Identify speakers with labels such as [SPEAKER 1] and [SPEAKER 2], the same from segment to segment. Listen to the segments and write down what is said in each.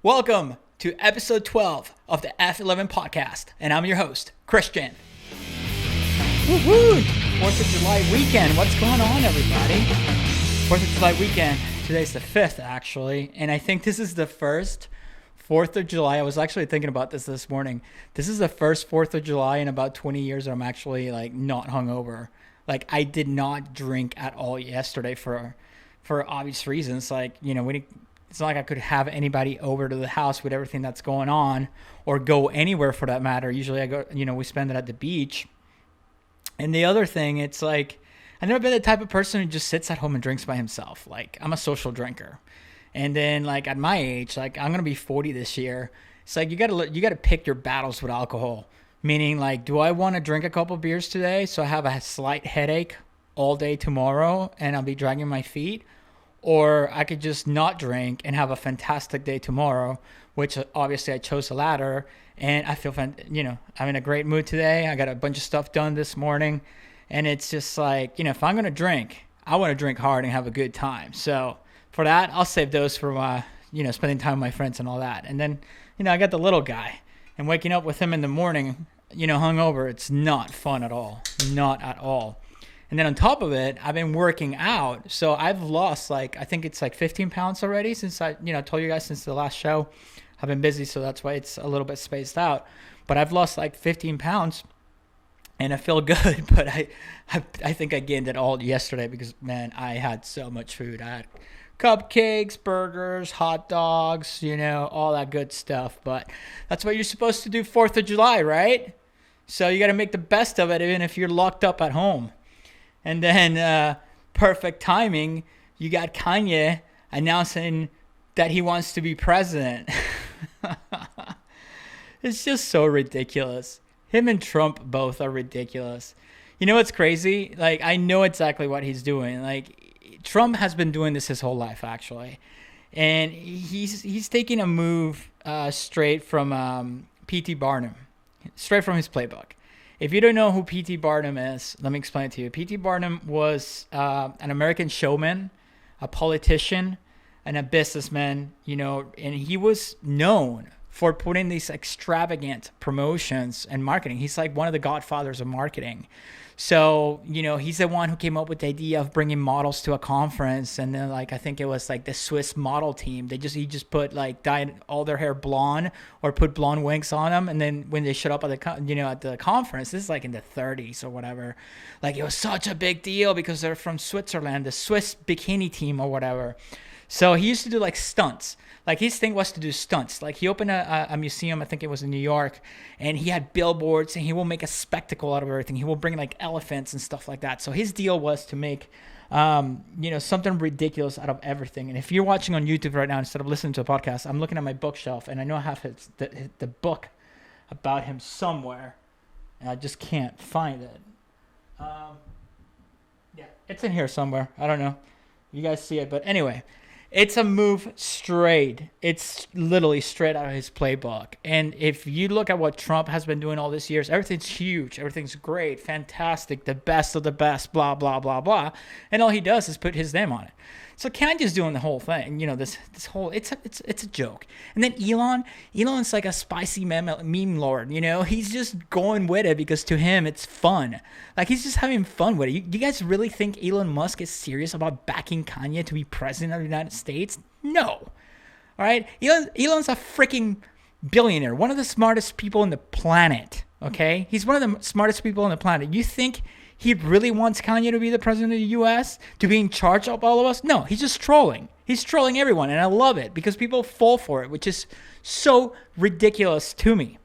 [SPEAKER 1] Welcome to episode 12 of the F11 podcast, and I'm your host, Christian. Woohoo! 4th of July weekend. What's going on, everybody? 4th of July weekend. Today's the 5th, actually, and I think this is the first 4th of July. I was actually thinking about this morning. This is the first 4th of July in about 20 years I'm actually, not hungover. I did not drink at all yesterday for obvious reasons. It's not like I could have anybody over to the house with everything that's going on or go anywhere for that matter. Usually I go, we spend it at the beach. And the other thing, it's I've never been the type of person who just sits at home and drinks by himself. I'm a social drinker. And then at my age, I'm going to be 40 this year. It's you got to pick your battles with alcohol. Meaning do I want to drink a couple beers today so I have a slight headache all day tomorrow and I'll be dragging my feet? Or I could just not drink and have a fantastic day tomorrow, which obviously I chose the latter. And I feel, I'm in a great mood today. I got a bunch of stuff done this morning. And it's just if I'm going to drink, I want to drink hard and have a good time. So for that, I'll save those for, spending time with my friends and all that. And then, I got the little guy. And waking up with him in the morning, hungover, it's not fun at all. Not at all. And then on top of it, I've been working out. So I've lost I think it's 15 pounds already since I told you guys since the last show. I've been busy, so that's why it's a little bit spaced out. But I've lost 15 pounds and I feel good. But I think I gained it all yesterday because, man, I had so much food. I had cupcakes, burgers, hot dogs, all that good stuff. But that's what you're supposed to do 4th of July, right? So you got to make the best of it even if you're locked up at home. And then perfect timing, you got Kanye announcing that he wants to be president. It's just so ridiculous. Him and Trump both are ridiculous. You know what's crazy? I know exactly what he's doing. Trump has been doing this his whole life, actually. And he's taking a move straight from P.T. Barnum, straight from his playbook. If you don't know who P.T. Barnum is, let me explain it to you. P.T. Barnum was an American showman, a politician, and a businessman, and he was known for putting these extravagant promotions and marketing. He's one of the godfathers of marketing. So, he's the one who came up with the idea of bringing models to a conference. And then, I think it was the Swiss model team. He just put dyed all their hair blonde or put blonde wigs on them. And then when they showed up at the conference, this is in the 30s or whatever. It was such a big deal because they're from Switzerland, the Swiss bikini team or whatever. So he used to do stunts. His thing was to do stunts. He opened a museum, I think it was in New York, and he had billboards, and he will make a spectacle out of everything. He will bring elephants and stuff like that. So his deal was to make, something ridiculous out of everything. And if you're watching on YouTube right now instead of listening to a podcast, I'm looking at my bookshelf, and I know I have the book about him somewhere, and I just can't find it. Yeah, it's in here somewhere. I don't know. You guys see it, but anyway. It's a move straight. It's literally straight out of his playbook. And if you look at what Trump has been doing all these years, everything's huge. Everything's great, fantastic, the best of the best, blah, blah, blah, blah. And all he does is put his name on it. So Kanye's doing the whole thing. This whole, it's a joke. And then Elon's a spicy meme lord. He's just going with it because to him it's fun. He's just having fun with it. You guys really think Elon Musk is serious about backing Kanye to be president of the United States? No. All right? Elon's a freaking billionaire, one of the smartest people on the planet. Okay? He's one of the smartest people on the planet. You think he really wants Kanye to be the president of the U.S., to be in charge of all of us? No, he's just trolling. He's trolling everyone, and I love it because people fall for it, which is so ridiculous to me.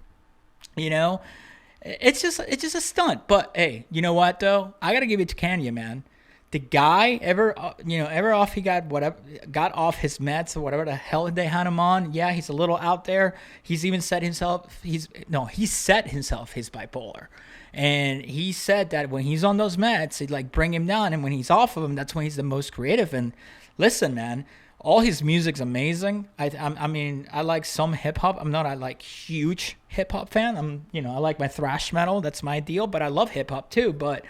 [SPEAKER 1] It's just a stunt. But hey, you know what though? I gotta give it to Kanye, man. The guy ever off he got off his meds or whatever the hell they had him on. Yeah, he's a little out there. He's even set himself his bipolar. And he said that when he's on those meds, he'd bring him down. And when he's off of them, that's when he's the most creative. And listen, man, all his music's amazing. I mean, I like some hip hop. I'm not a huge hip hop fan. I like my thrash metal. That's my deal. But I love hip hop too. But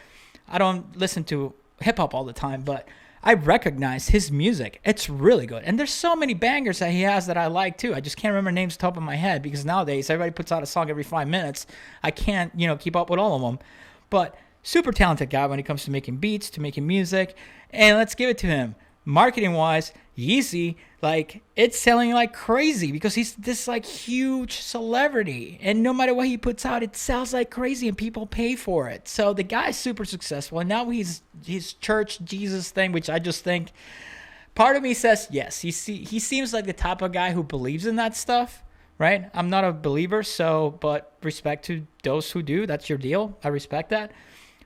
[SPEAKER 1] I don't listen to hip hop all the time. But I recognize his music. It's really good. And there's so many bangers that he has that I like too. I just can't remember names off the top of my head because nowadays everybody puts out a song every 5 minutes. I can't, keep up with all of them. But super talented guy when it comes to making beats, to making music. And let's give it to him. Marketing wise, Yeezy, like, it's selling like crazy because he's this like huge celebrity, and no matter what he puts out, it sells like crazy and people pay for it. So the guy's super successful, and now his church Jesus thing, which I just think, part of me says yes, he seems like the type of guy who believes in that stuff, right? I'm not a believer, but respect to those who do. That's your deal. I respect that.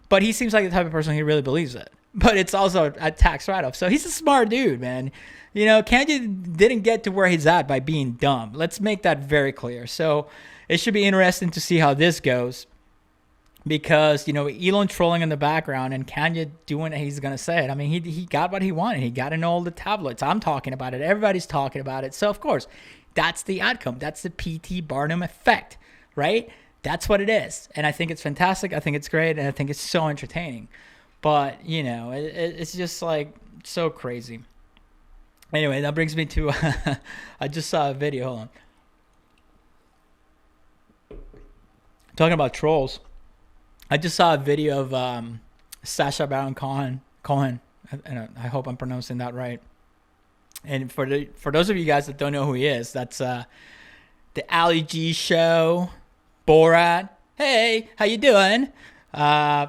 [SPEAKER 1] But he seems like the type of person who really believes it. But it's also a tax write-off. So he's a smart dude, man. Kanye didn't get to where he's at by being dumb. Let's make that very clear. So it should be interesting to see how this goes. Because, Elon trolling in the background and Kanye doing what he's going to say it. I mean, he got what he wanted. He got in all the tabloids. I'm talking about it. Everybody's talking about it. So, of course, that's the outcome. That's the P.T. Barnum effect, right? That's what it is. And I think it's fantastic. I think it's great. And I think it's so entertaining. But, it's just like so crazy. Anyway, that brings me to, I just saw a video. Hold on. Talking about trolls. I just saw a video of Sacha Baron Cohen. And I hope I'm pronouncing that right. And for those of you guys that don't know who he is, that's the Ali G show, Borat. Hey, how you doing? Bruno,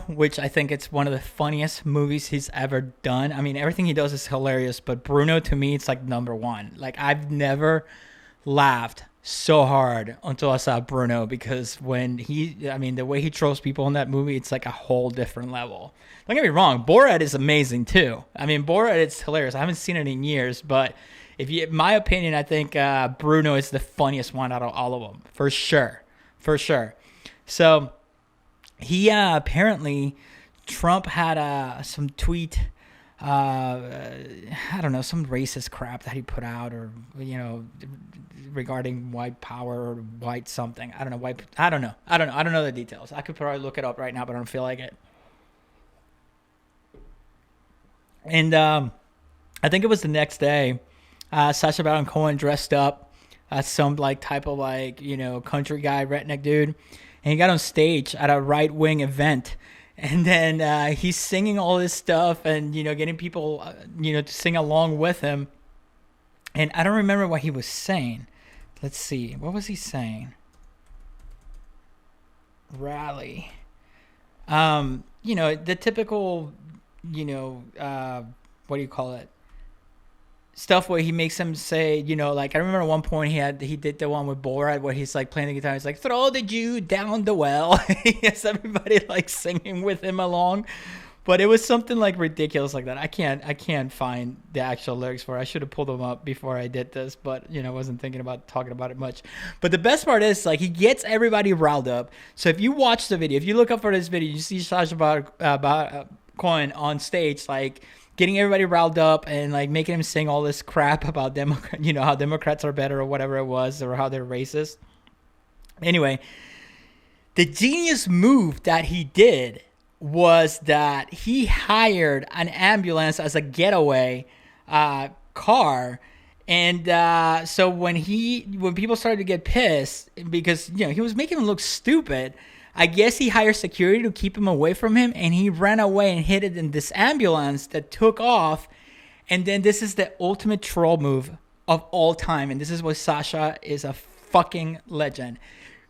[SPEAKER 1] which I think it's one of the funniest movies he's ever done. I mean, everything he does is hilarious, but Bruno, to me, it's like number one. Like, I've never laughed so hard until I saw Bruno, because the way he trolls people in that movie, it's like a whole different level. Don't get me wrong, Borat is amazing too. I mean, Borat, it's hilarious. I haven't seen it in years, but in my opinion, I think Bruno is the funniest one out of all of them, for sure. So he apparently, Trump had some tweet, I don't know, some racist crap that he put out, or regarding white power or white something. I don't know. I don't know the details. I could probably look it up right now, but I don't feel like it. And I think it was the next day, Sacha Baron Cohen dressed up as some type of country guy, redneck dude. And he got on stage at a right-wing event. And then he's singing all this stuff and, getting people, to sing along with him. And I don't remember what he was saying. Let's see. What was he saying? Rally. The typical, what do you call it? Stuff where he makes him say, I remember at one point he did the one with Borat where he's playing the guitar. He's like, throw the Jew down the well. He has everybody singing with him along. But it was something ridiculous like that. I can't find the actual lyrics for it. I should have pulled them up before I did this, but I wasn't thinking about talking about it much. But the best part is he gets everybody riled up. So if you watch the video, if you look up for this video, you see Sacha Baron Cohen on stage getting everybody riled up and making him sing all this crap about how Democrats are better or whatever it was, or how they're racist. Anyway, the genius move that he did was that he hired an ambulance as a getaway car. And so when people started to get pissed because he was making them look stupid, I guess he hired security to keep him away from him, and he ran away and hid it in this ambulance that took off. And then this is the ultimate troll move of all time, and this is why Sasha is a fucking legend.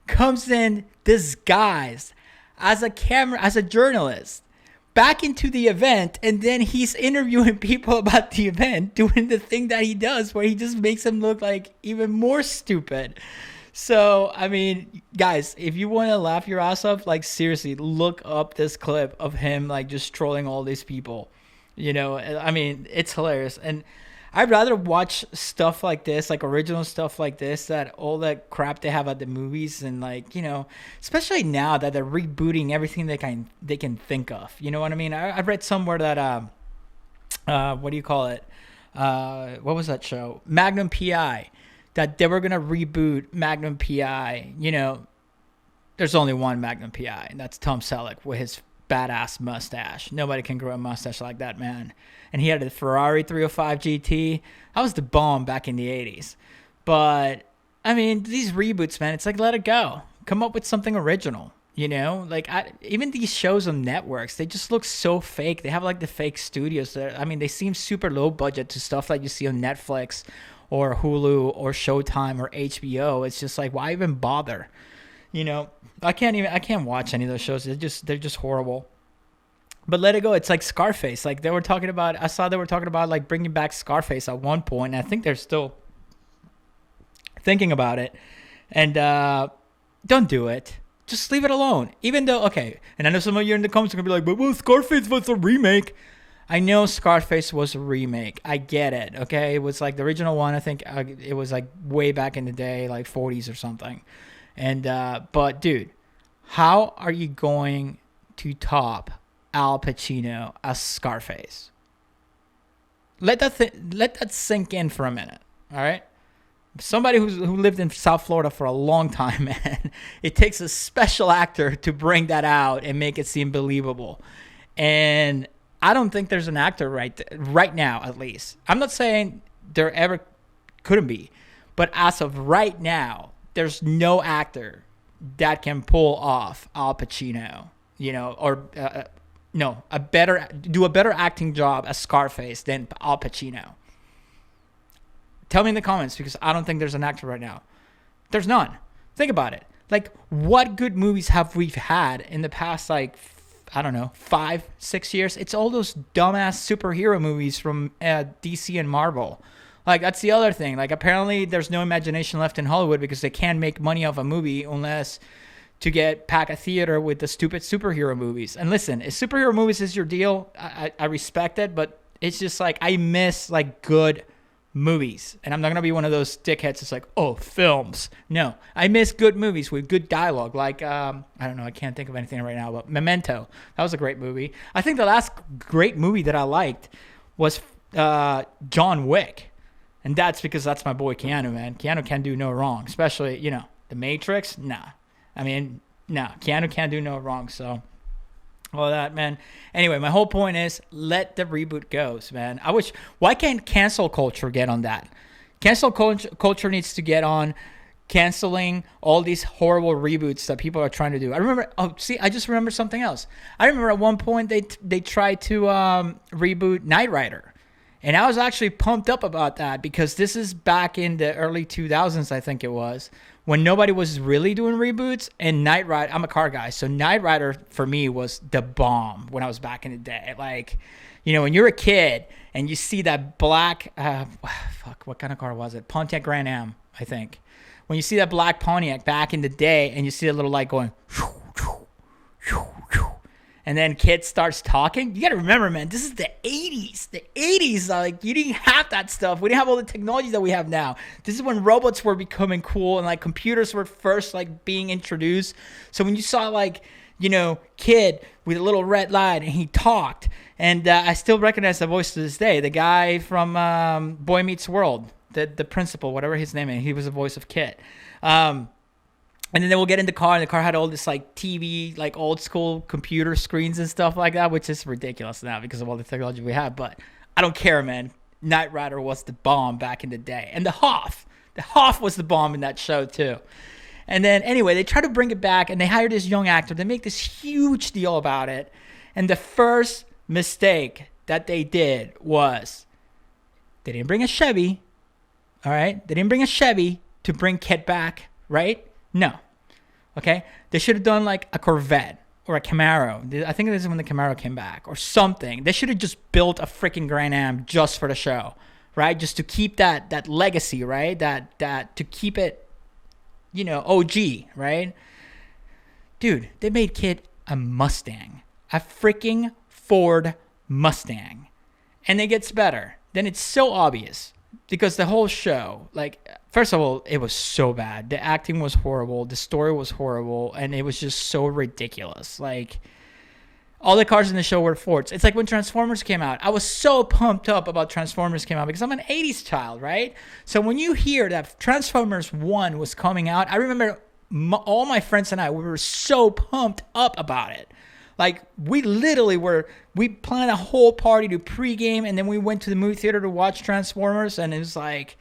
[SPEAKER 1] Comes in disguised as a journalist back into the event, and then he's interviewing people about the event, doing the thing that he does where he just makes them look even more stupid. So, I mean, guys, if you want to laugh your ass off, seriously, look up this clip of him, just trolling all these people. I mean, it's hilarious. And I'd rather watch stuff like this, original stuff like this, that all that crap they have at the movies. And, especially now that they're rebooting everything they can think of. You know what I mean? I read somewhere that, what do you call it? What was that show? Magnum P.I., that they were going to reboot Magnum P.I. There's only one Magnum P.I., and that's Tom Selleck with his badass mustache. Nobody can grow a mustache like that man. And he had a Ferrari 305 GT. That was the bomb back in the 80s. But I mean, these reboots, man, it's like, let it go. Come up with something original. You know, like even these shows on networks, they just look so fake. They have like the fake studios there. I mean, they seem super low budget to stuff like you see on Netflix or Hulu or Showtime or HBO. It's just like, why even bother? You know, I can't watch any of those shows. They're just horrible. But let it go. It's like Scarface. Like I saw they were talking about like bringing back Scarface at one point. And I think they're still thinking about it. And don't do it. Just leave it alone. Even though, okay, and I know some of you in the comments are going to be like, but well, Scarface was a remake. I know Scarface was a remake. I get it, okay? It was like the original one, I think it was like way back in the day, like 40s or something. And, but dude, how are you going to top Al Pacino as Scarface? Let that sink in for a minute, all right? Somebody who lived in South Florida for a long time, man, it takes a special actor to bring that out and make it seem believable. And I don't think there's an actor right now, at least. I'm not saying there ever couldn't be, but as of right now, there's no actor that can pull off Al Pacino, you know, or do a better acting job as Scarface than Al Pacino. Tell me in the comments, because I don't think there's an actor right now. There's none. Think about it. Like, what good movies have we had in the past, like, I don't know, 5-6 years? It's all those dumbass superhero movies from DC and Marvel. Like, that's the other thing. Like, apparently there's no imagination left in Hollywood because they can't make money off a movie unless to pack a theater with the stupid superhero movies. And listen, if superhero movies is your deal, I respect it, but it's just like, I miss, like, good movies. And I'm not going to be one of those dickheads that's like, oh, films. No, I miss good movies with good dialogue. Like, I don't know, I can't think of anything right now, but Memento. That was a great movie. I think the last great movie that I liked was John Wick. And that's because that's my boy Keanu, man. Keanu can do no wrong, especially, you know, The Matrix. Nah. I mean, nah, Keanu can't do no wrong. So, all that, man. Anyway, my whole point is let the reboot go, man. Why can't cancel culture get on that? Cancel culture needs to get on canceling all these horrible reboots that people are trying to do. I just remember something else. I remember at one point they tried to reboot Knight Rider. And I was actually pumped up about that because this is back in the early 2000s, I think it was, when nobody was really doing reboots. And Knight Rider, I'm a car guy, so Knight Rider for me was the bomb when I was back in the day. Like, you know, when you're a kid and you see that black, what kind of car was it? Pontiac Grand Am, I think. When you see that black Pontiac back in the day and you see a little light going, and then kid starts talking. You got to remember, man, this is the 80s. The 80s, like, you didn't have that stuff. We didn't have all the technology that we have now. This is when robots were becoming cool and, like, computers were first, like, being introduced. So when you saw, like, you know, kid with a little red light and he talked, and I still recognize the voice to this day, the guy from Boy Meets World, the principal, whatever his name is, he was the voice of Kid. And then they will get in the car, and the car had all this, like, TV, like, old school computer screens and stuff like that, which is ridiculous now because of all the technology we have. But I don't care, man. Knight Rider was the bomb back in the day. And the Hoff was the bomb in that show, too. And then, anyway, they try to bring it back, and they hire this young actor. They make this huge deal about it. And the first mistake that they did was they didn't bring a Chevy, all right? They didn't bring a Chevy to bring Kid back, right? No. Okay? They should have done like a Corvette or a Camaro. I think this is when the Camaro came back or something. They should have just built a freaking Grand Am just for the show, right? Just to keep that legacy, right? That to keep it, you know, OG, right? Dude, they made Kid a Mustang, a freaking Ford Mustang. And it gets better. Then it's so obvious. Because the whole show, like, first of all, it was so bad. The acting was horrible. The story was horrible. And it was just so ridiculous. Like, all the cars in the show were Fords. It's like when Transformers came out. I was so pumped up about Transformers came out because I'm an 80s child, right? So when you hear that Transformers 1 was coming out, I remember all my friends and I, we were so pumped up about it. Like, we planned a whole party to pregame, and then we went to the movie theater to watch Transformers, and it was like,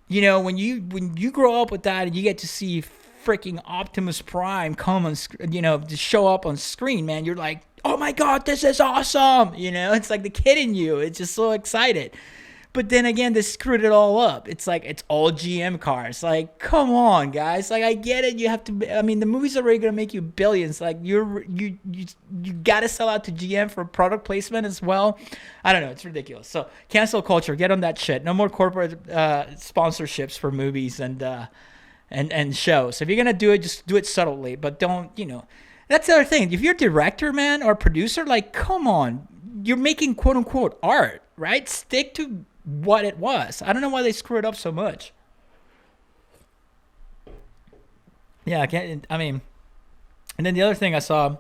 [SPEAKER 1] you know, when you grow up with that and you get to see freaking Optimus Prime come on, you know, to show up on screen, man, you're like, oh my God, this is awesome. You know, it's like the kid in you. It's just so excited. But then again, they screwed it all up. It's like, it's all GM cars. Like, come on, guys. Like, I get it. You have to, I mean, the movie's already going to make you billions. Like, you got to sell out to GM for product placement as well. I don't know. It's ridiculous. So, cancel culture. Get on that shit. No more corporate sponsorships for movies and shows. If you're going to do it, just do it subtly. But don't, you know. That's the other thing. If you're a director, man, or a producer, like, come on. You're making quote-unquote art, right? Stick to what it was. I don't know why they screw it up so much. Yeah, I mean, and then the other thing I saw,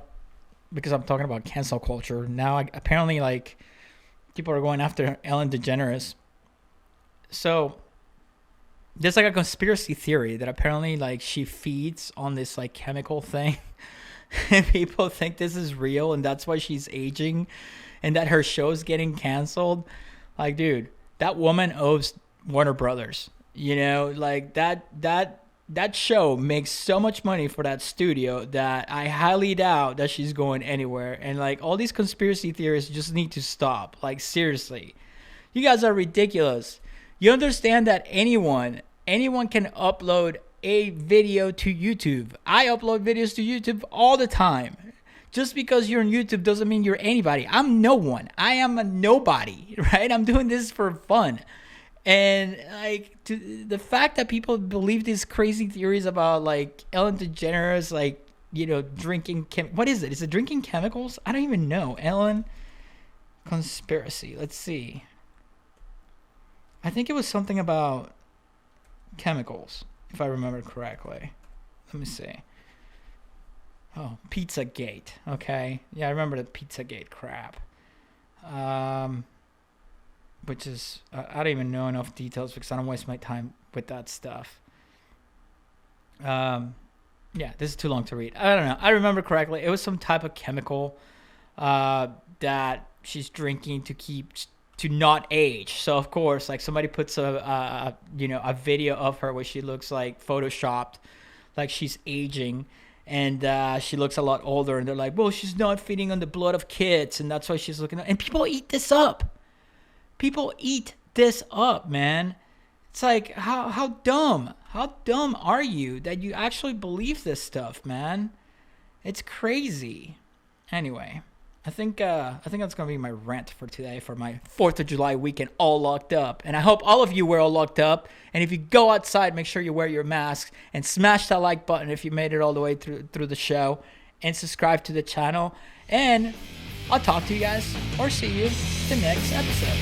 [SPEAKER 1] because I'm talking about cancel culture, now apparently, like, people are going after Ellen DeGeneres. So there's like a conspiracy theory that apparently, like, she feeds on this like chemical thing, and people think this is real, and that's why she's aging, and that her show's getting canceled. Like, dude, that woman owes Warner Brothers. You know, like that show makes so much money for that studio that I highly doubt that she's going anywhere. And like, all these conspiracy theorists just need to stop. Like, seriously, you guys are ridiculous. You understand that anyone can upload a video to YouTube. I upload videos to YouTube all the time. Just because you're on YouTube doesn't mean you're anybody. I'm no one. I am a nobody, right? I'm doing this for fun. And like, the fact that people believe these crazy theories about like Ellen DeGeneres, like, you know, drinking, what is it? Is it drinking chemicals? I don't even know. Ellen conspiracy. Let's see. I think it was something about chemicals, if I remember correctly. Let me see. Oh, Pizzagate. Okay. Yeah, I remember the Pizzagate crap. Which is, I don't even know enough details because I don't waste my time with that stuff. Yeah, this is too long to read. I don't know. I remember correctly. It was some type of chemical that she's drinking to not age. So, of course, like, somebody puts a video of her where she looks like photoshopped, like she's aging. And she looks a lot older, and they're like, well, she's not feeding on the blood of kids, and that's why she's looking. And people eat this up. People eat this up, man. It's like, how dumb are you that you actually believe this stuff, man? It's crazy. Anyway, I think that's gonna be my rant for today for my 4th of July weekend, all locked up. And I hope all of you were all locked up. And if you go outside, make sure you wear your mask and smash that like button if you made it all the way through the show, and subscribe to the channel. And I'll talk to you guys or see you the next episode.